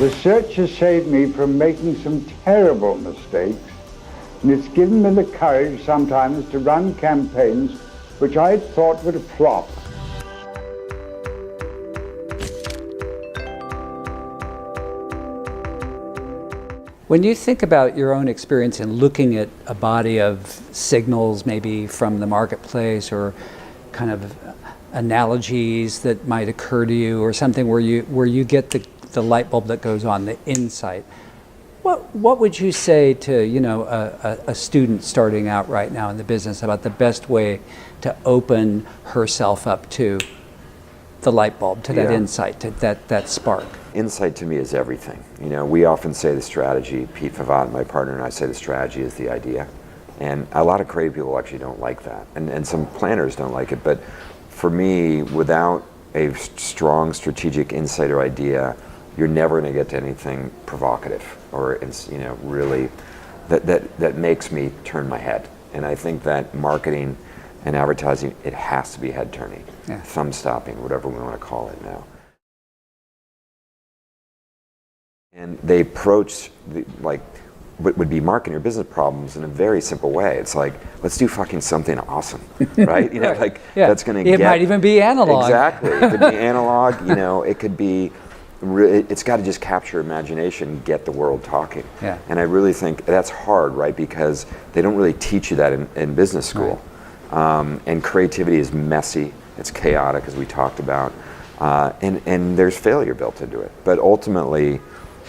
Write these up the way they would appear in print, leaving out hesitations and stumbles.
Research has saved me from making some terrible mistakes, and it's given me the courage sometimes to run campaigns which I thought would flop. When you think about your own experience in looking at a body of signals, maybe from the marketplace, or kind of analogies that might occur to you, or something where you get the light bulb that goes on, the insight, what would you say to a student starting out right now in the business about the best way to open herself up to the light bulb, to that insight, to that spark? Insight to me is everything. We often say the strategy, Pete Favant, my partner, and I say the strategy is the idea. And a lot of creative people actually don't like that. And some planners don't like it. But for me, without a strong strategic insight or idea, you're never going to get to anything provocative or really that makes me turn my head. And I think that marketing and advertising, it has to be head turning, thumb stopping, whatever we want to call it now. And they approach what would be marketing or business problems in a very simple way. It's like, let's do fucking something awesome, right? That's going to It might even be analog. Exactly. It could be analog. It could be. It's got to just capture imagination, get the world talking. Yeah. And I really think that's hard, right? Because they don't really teach you that in business school. Right. And creativity is messy. It's chaotic, as we talked about. And there's failure built into it. But ultimately,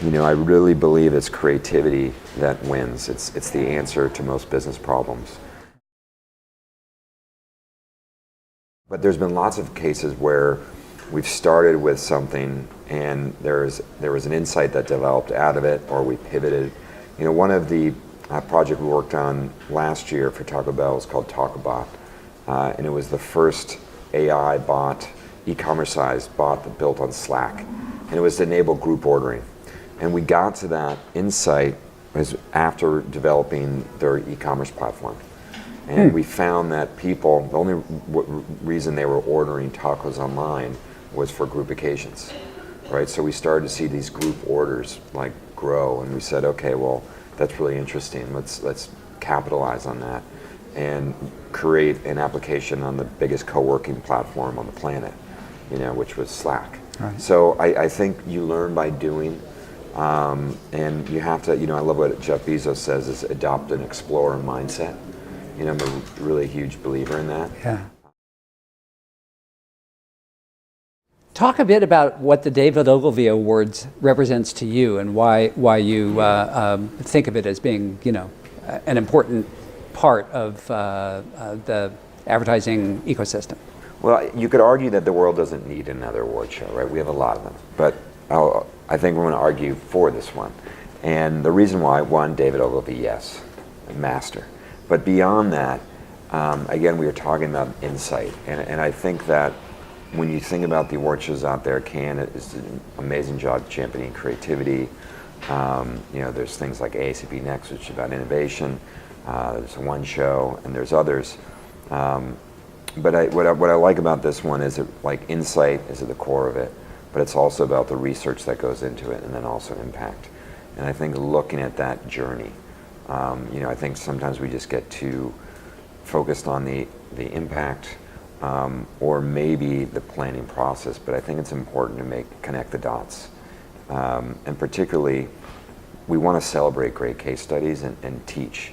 I really believe it's creativity that wins. It's the answer to most business problems. But there's been lots of cases where we've started with something and there was an insight that developed out of it, or we pivoted. One of the project we worked on last year for Taco Bell was called TacoBot, and it was the first AI bot, e-commerce-sized bot that built on Slack, and it was to enable group ordering. And we got to that insight after developing their e-commerce platform. And we found that people, the only reason they were ordering tacos online was for group occasions, right? So we started to see these group orders grow, and we said, okay, well, that's really interesting. Let's capitalize on that and create an application on the biggest co-working platform on the planet, which was Slack. Right. So I think you learn by doing. And you have to, I love what Jeff Bezos says, is adopt an explorer mindset. I'm a really huge believer in that. Yeah. Talk a bit about what the David Ogilvy Awards represents to you, and why you think of it as being, an important part of the advertising ecosystem. Well, you could argue that the world doesn't need another award show, right? We have a lot of them, but I think we're going to argue for this one. And the reason why, one, David Ogilvy, yes, a master. But beyond that, again, we were talking about insight. And I think that when you think about the award shows out there, Cannes is an amazing job championing creativity. There's things like ASCP Next, which is about innovation. There's one show, and there's others. But what I like about this one is insight is at the core of it. But it's also about the research that goes into it, and then also impact. And I think looking at that journey, I think sometimes we just get too focused on the impact, or maybe the planning process. But I think it's important to connect the dots, and particularly, we want to celebrate great case studies and teach.